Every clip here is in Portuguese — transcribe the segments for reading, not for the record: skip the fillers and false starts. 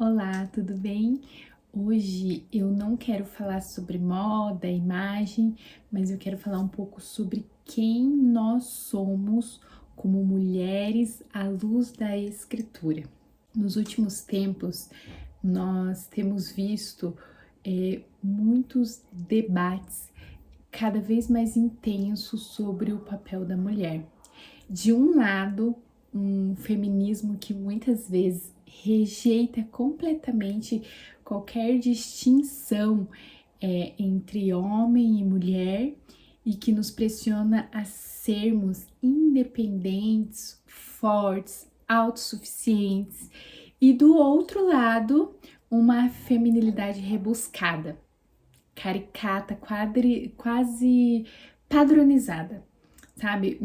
Olá, tudo bem? Hoje eu não quero falar sobre moda, imagem, mas eu quero falar um pouco sobre quem nós somos como mulheres à luz da Escritura. Nos últimos tempos, nós temos visto muitos debates cada vez mais intensos sobre o papel da mulher. De um lado, um feminismo que muitas vezes rejeita completamente qualquer distinção entre homem e mulher e que nos pressiona a sermos independentes, fortes, autossuficientes, e do outro lado, uma feminilidade rebuscada, caricata, quase padronizada, sabe?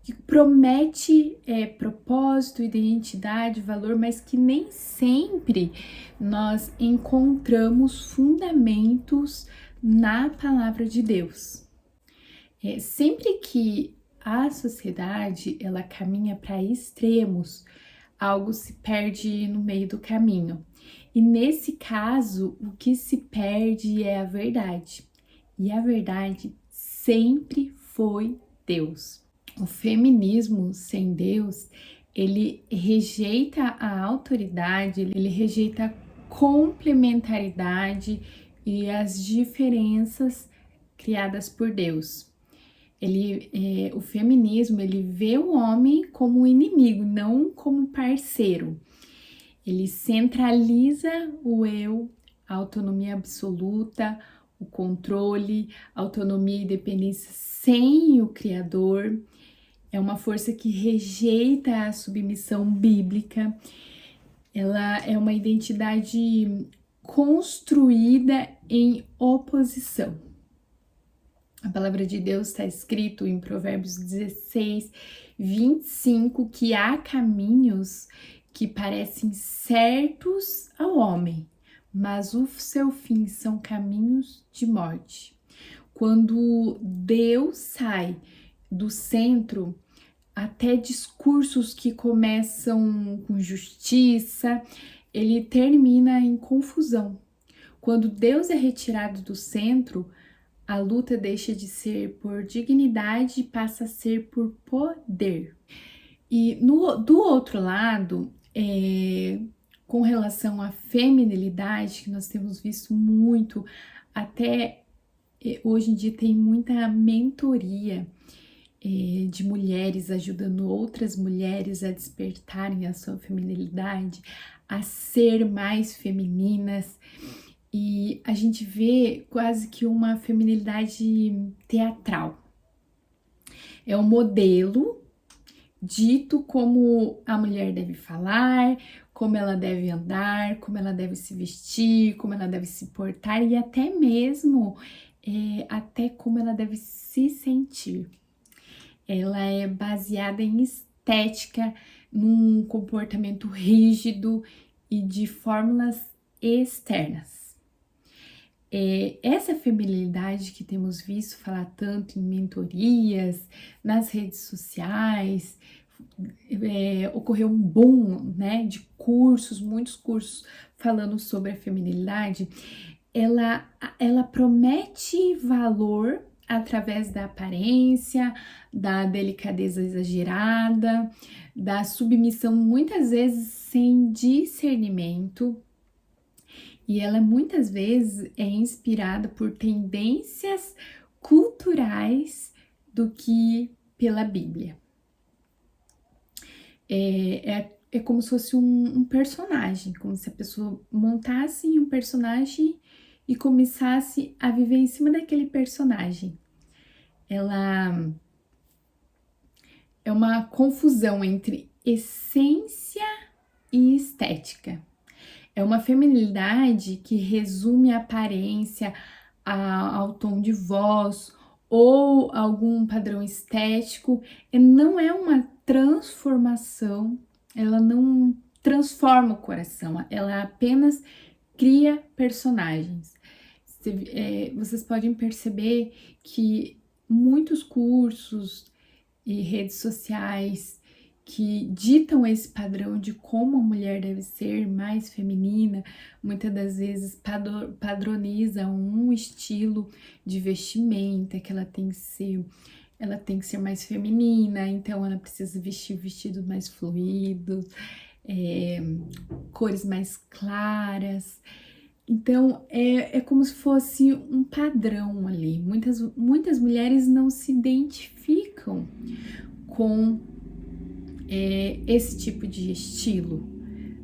Que promete propósito, identidade, valor, mas que nem sempre nós encontramos fundamentos na palavra de Deus. Sempre que a sociedade ela caminha para extremos, algo se perde no meio do caminho. E nesse caso, o que se perde é a verdade. E a verdade sempre foi Deus. O feminismo sem Deus, ele rejeita a autoridade, ele rejeita a complementaridade e as diferenças criadas por Deus. O feminismo, ele vê o homem como um inimigo, não como parceiro. Ele centraliza o eu, a autonomia absoluta, o controle, autonomia e dependência sem o Criador. É uma força que rejeita a submissão bíblica. Ela é uma identidade construída em oposição. A palavra de Deus está escrito em Provérbios 16, 25, que há caminhos que parecem certos ao homem, mas o seu fim são caminhos de morte. Quando Deus sai do centro, até discursos que começam com justiça, ele termina em confusão. Quando Deus é retirado do centro, a luta deixa de ser por dignidade e passa a ser por poder. E do outro lado, com relação à feminilidade, que nós temos visto muito, até hoje em dia tem muita mentoria de mulheres ajudando outras mulheres a despertarem a sua feminilidade, a ser mais femininas. E a gente vê quase que uma feminilidade teatral. É um modelo dito como a mulher deve falar, como ela deve andar, como ela deve se vestir, como ela deve se portar e até mesmo até como ela deve se sentir. Ela é baseada em estética, num comportamento rígido e de fórmulas externas. Essa feminilidade que temos visto falar tanto em mentorias, nas redes sociais, ocorreu um boom, né, de cursos, muitos cursos falando sobre a feminilidade. Ela promete valor através da aparência, da delicadeza exagerada, da submissão muitas vezes sem discernimento. E ela muitas vezes é inspirada por tendências culturais do que pela Bíblia. É como se fosse um personagem, como se a pessoa montasse um personagem e começasse a viver em cima daquele personagem. Ela é uma confusão entre essência e estética. É uma feminilidade que resume a aparência ao tom de voz ou algum padrão estético. E não é uma transformação, ela não transforma o coração, ela apenas cria personagens. Vocês podem perceber que muitos cursos e redes sociais que ditam esse padrão de como a mulher deve ser mais feminina, muitas das vezes padronizam um estilo de vestimenta que ela tem que ser mais feminina, então ela precisa vestir vestidos mais fluidos, cores mais claras. Então é como se fosse um padrão ali. Muitas mulheres não se identificam com esse tipo de estilo.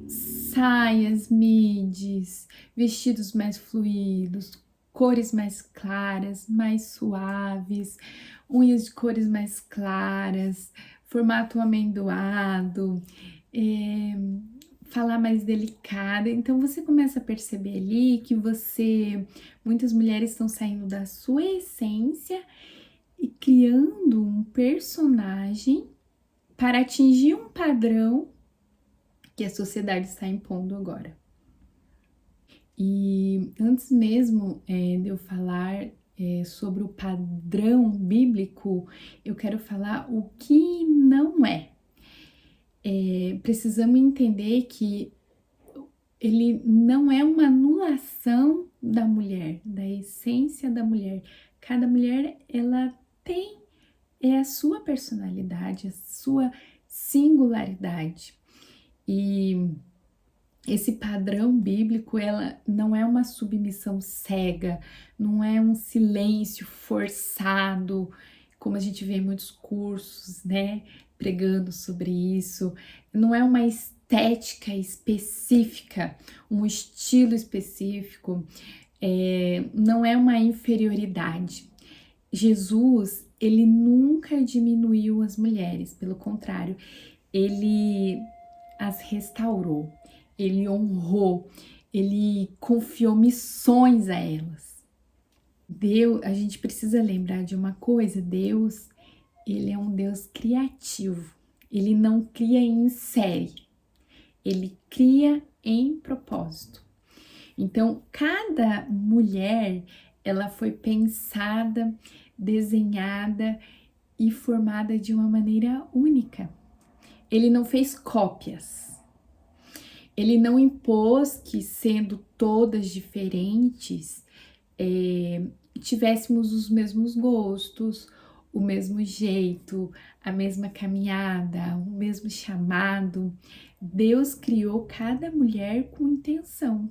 Saias, midis, vestidos mais fluidos, cores mais claras, mais suaves, unhas de cores mais claras, formato amendoado, falar mais delicada. Então você começa a perceber ali que muitas mulheres estão saindo da sua essência e criando um personagem para atingir um padrão que a sociedade está impondo agora. E antes mesmo de eu falar sobre o padrão bíblico, eu quero falar o que não é. Precisamos entender que ele não é uma anulação da mulher, da essência da mulher. Cada mulher, ela tem a sua personalidade, a sua singularidade. E esse padrão bíblico, ela não é uma submissão cega, não é um silêncio forçado, como a gente vê em muitos cursos, né, pregando sobre isso. Não é uma estética específica, um estilo específico, não é uma inferioridade. Jesus, ele nunca diminuiu as mulheres, pelo contrário, ele as restaurou, ele honrou, ele confiou missões a elas. A gente precisa lembrar de uma coisa, Deus, ele é um Deus criativo, ele não cria em série, ele cria em propósito. Então, cada mulher, ela foi pensada, desenhada e formada de uma maneira única. Ele não fez cópias. Ele não impôs que, sendo todas diferentes, tivéssemos os mesmos gostos, o mesmo jeito, a mesma caminhada, o mesmo chamado. Deus criou cada mulher com intenção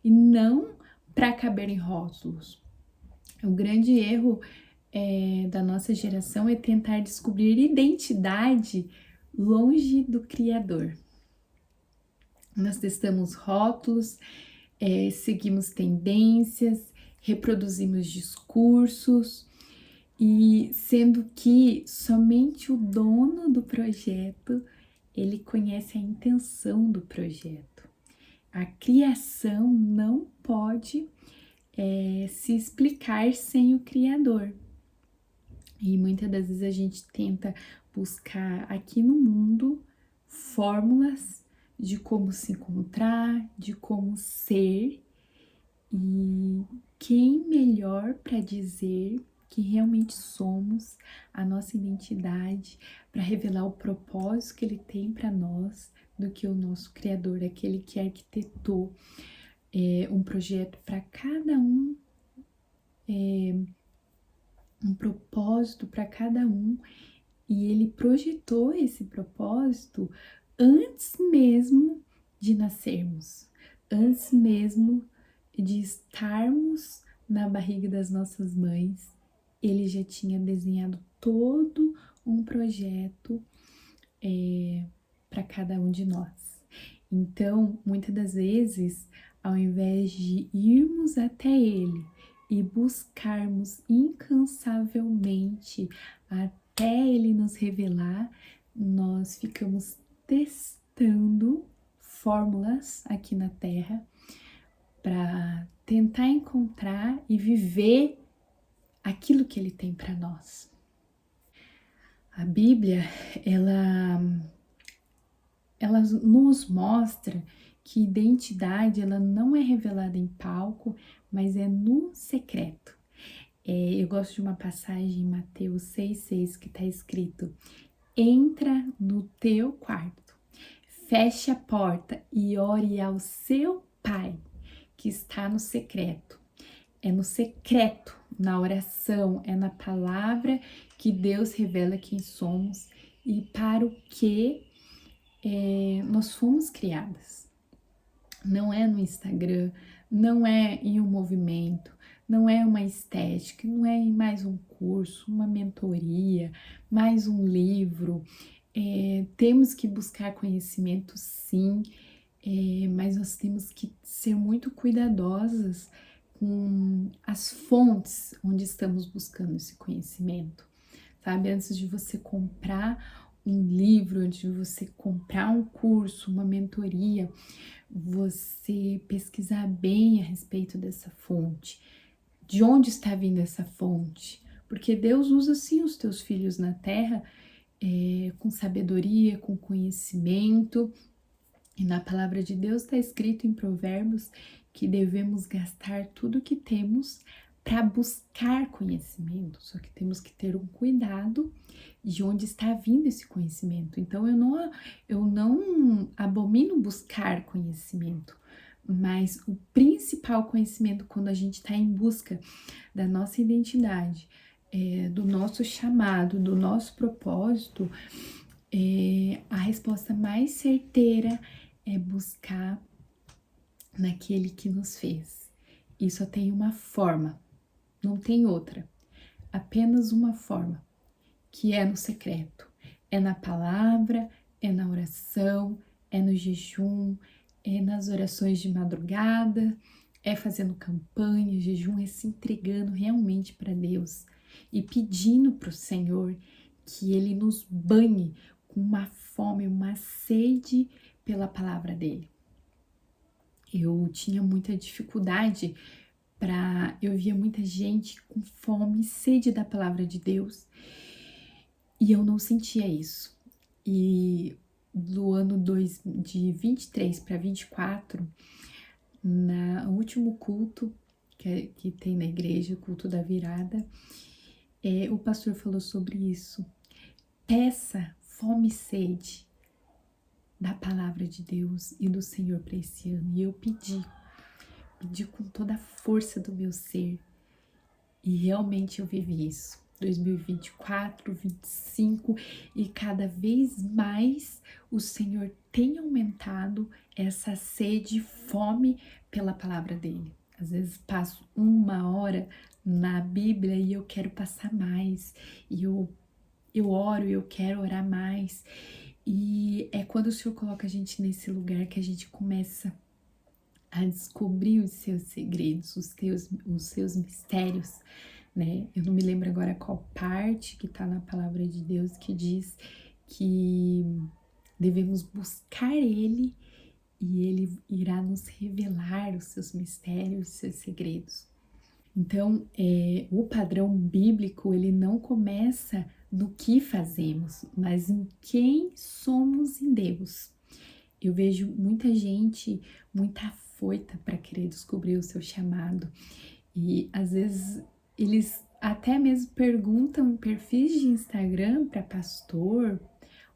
e não para caber em rótulos. O grande erro da nossa geração é tentar descobrir identidade longe do Criador. Nós testamos rótulos, seguimos tendências, reproduzimos discursos, e sendo que somente o dono do projeto, ele conhece a intenção do projeto. A criação não pode se explicar sem o Criador. E muitas das vezes a gente tenta buscar aqui no mundo fórmulas de como se encontrar, de como ser, e quem melhor para dizer que realmente somos, a nossa identidade, para revelar o propósito que ele tem para nós, do que o nosso Criador, aquele que arquitetou um projeto para cada um, um propósito para cada um, e ele projetou esse propósito antes mesmo de nascermos, antes mesmo de estarmos na barriga das nossas mães. Ele já tinha desenhado todo um projeto para cada um de nós. Então, muitas das vezes, ao invés de irmos até ele e buscarmos incansavelmente até ele nos revelar, nós ficamos testando fórmulas aqui na Terra para tentar encontrar e viver aquilo que ele tem para nós. A Bíblia, ela nos mostra que identidade, ela não é revelada em palco, mas é no secreto. Eu gosto de uma passagem em Mateus 6,6 que está escrito: entra no teu quarto, feche a porta e ore ao seu Pai que está no secreto. É no secreto, na oração, é na palavra que Deus revela quem somos e para o que nós fomos criadas. Não é no Instagram, não é em um movimento, não é uma estética, não é em mais um curso, uma mentoria, mais um livro. Temos que buscar conhecimento, sim, mas nós temos que ser muito cuidadosas com as fontes onde estamos buscando esse conhecimento, sabe? Antes de você comprar um livro, antes de você comprar um curso, uma mentoria, você pesquisar bem a respeito dessa fonte, de onde está vindo essa fonte, porque Deus usa sim os teus filhos na terra com sabedoria, com conhecimento. E na palavra de Deus está escrito em Provérbios que devemos gastar tudo que temos para buscar conhecimento, só que temos que ter um cuidado de onde está vindo esse conhecimento. Então eu não abomino buscar conhecimento, mas o principal conhecimento quando a gente está em busca da nossa identidade, do nosso chamado, do nosso propósito, a resposta mais certeira é buscar naquele que nos fez. E só tem uma forma, não tem outra, apenas uma forma, que é no secreto, é na palavra, é na oração, é no jejum, é nas orações de madrugada, é fazendo campanha, jejum, é se entregando realmente para Deus e pedindo para o Senhor que Ele nos banhe com uma fome, uma sede pela palavra dele. Eu tinha muita dificuldade eu via muita gente com fome e sede da palavra de Deus e eu não sentia isso. E do ano de 23 para 24, no último culto que tem na igreja, o culto da virada, o pastor falou sobre isso. Peça fome e sede da palavra de Deus e do Senhor para esse ano. E eu pedi com toda a força do meu ser. E realmente eu vivi isso. 2024, 2025 e cada vez mais o Senhor tem aumentado essa sede e fome pela palavra dele. Às vezes passo 1 hora na Bíblia e eu quero passar mais. E eu oro e eu quero orar mais. E é quando o Senhor coloca a gente nesse lugar que a gente começa a descobrir os seus segredos, os seus mistérios, né? Eu não me lembro agora qual parte que tá na palavra de Deus que diz que devemos buscar Ele e Ele irá nos revelar os seus mistérios, os seus segredos. Então, o padrão bíblico, ele não começa no que fazemos, mas em quem somos em Deus. Eu vejo muita gente muito afoita para querer descobrir o seu chamado e às vezes eles até mesmo perguntam em perfis de Instagram para pastor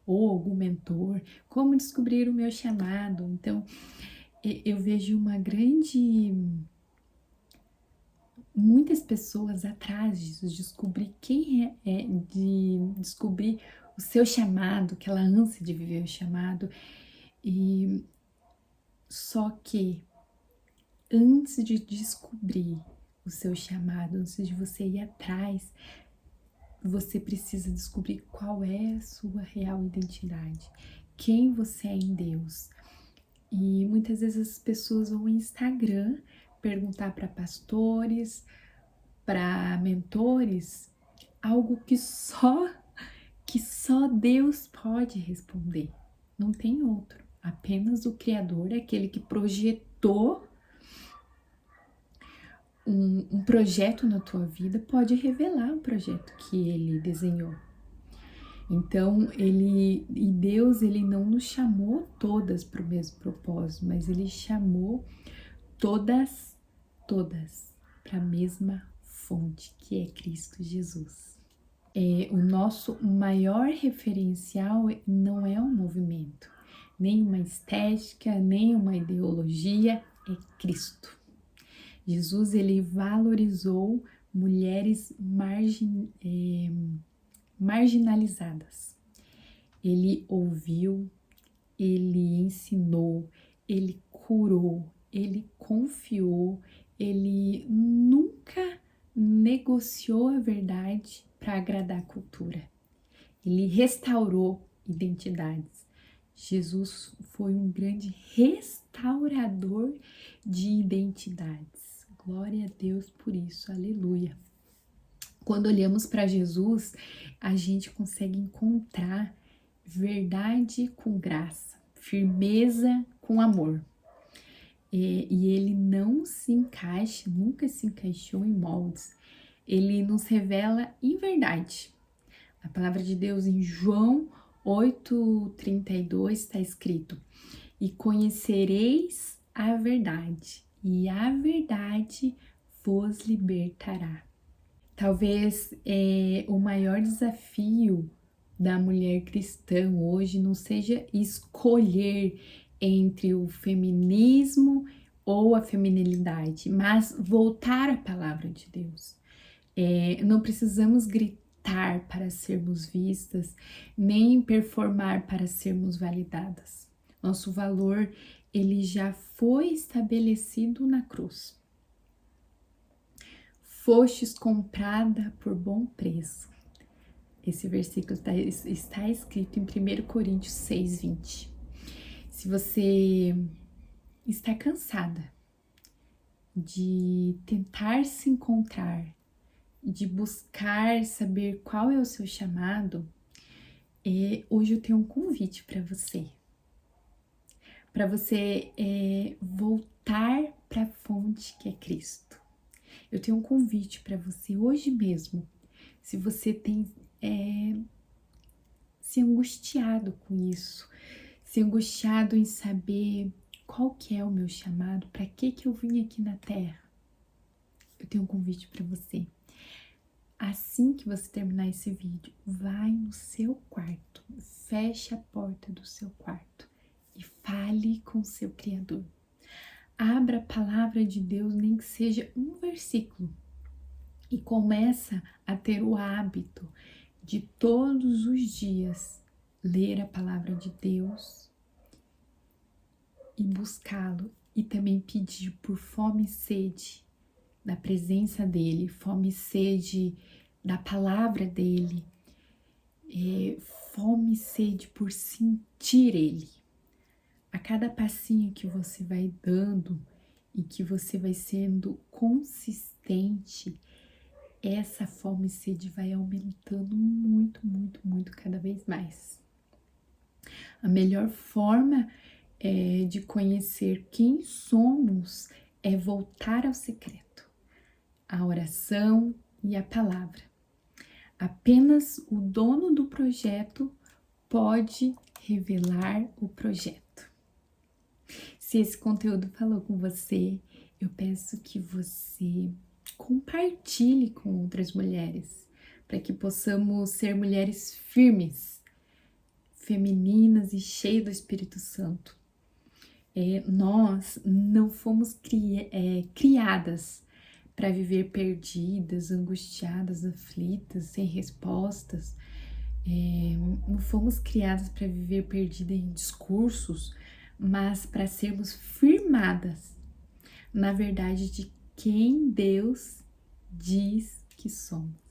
ou algum mentor como descobrir o meu chamado. Então, eu vejo muitas pessoas atrás disso, de descobrir de descobrir o seu chamado, aquela ânsia de viver o chamado. E só que antes de descobrir o seu chamado, antes de você ir atrás, você precisa descobrir qual é a sua real identidade, quem você é em Deus. E muitas vezes as pessoas vão no Instagram perguntar para pastores, para mentores, algo que só Deus pode responder. Não tem outro. Apenas o Criador, aquele que projetou um projeto na tua vida, pode revelar o projeto que ele desenhou. Então, Deus, ele não nos chamou todas para o mesmo propósito, mas ele chamou todas para a mesma fonte, que é Cristo Jesus. O nosso maior referencial não é um movimento, nem uma estética, nem uma ideologia, é Cristo. Jesus, ele valorizou mulheres marginalizadas. Ele ouviu, ele ensinou, ele curou, ele confiou, ele nunca negociou a verdade para agradar a cultura. Ele restaurou identidades. Jesus foi um grande restaurador de identidades. Glória a Deus por isso, aleluia. Quando olhamos para Jesus, a gente consegue encontrar verdade com graça, firmeza com amor. E ele não se encaixa, nunca se encaixou em moldes. Ele nos revela em verdade. A palavra de Deus em João 8,32 está escrito: e conhecereis a verdade, e a verdade vos libertará. Talvez o maior desafio da mulher cristã hoje não seja escolher entre o feminismo ou a feminilidade, mas voltar à palavra de Deus. Não precisamos gritar para sermos vistas, nem performar para sermos validadas. Nosso valor, ele já foi estabelecido na cruz. Fostes comprada por bom preço. Esse versículo está escrito em 1 Coríntios 6:20. Se você está cansada de tentar se encontrar, de buscar saber qual é o seu chamado, hoje eu tenho um convite para você. Para você voltar para a fonte que é Cristo. Eu tenho um convite para você hoje mesmo. Se você tem se angustiado com isso, se angustiado em saber qual que é o meu chamado, para que eu vim aqui na Terra, eu tenho um convite para você. Assim que você terminar esse vídeo, vai no seu quarto, feche a porta do seu quarto e fale com o seu Criador. Abra a palavra de Deus, nem que seja um versículo, e começa a ter o hábito de todos os dias ler a palavra de Deus e buscá-lo, e também pedir por fome e sede da presença dele, fome e sede da palavra dele, fome e sede por sentir ele. A cada passinho que você vai dando e que você vai sendo consistente, essa fome e sede vai aumentando muito, muito, muito, cada vez mais. A melhor forma de conhecer quem somos é voltar ao secreto, a oração e a palavra. Apenas o dono do projeto pode revelar o projeto. Se esse conteúdo falou com você, eu peço que você compartilhe com outras mulheres, para que possamos ser mulheres firmes, femininas e cheias do Espírito Santo. Nós não fomos criadas para viver perdidas, angustiadas, aflitas, sem respostas. Não fomos criadas para viver perdidas em discursos, mas para sermos firmadas na verdade de quem Deus diz que somos.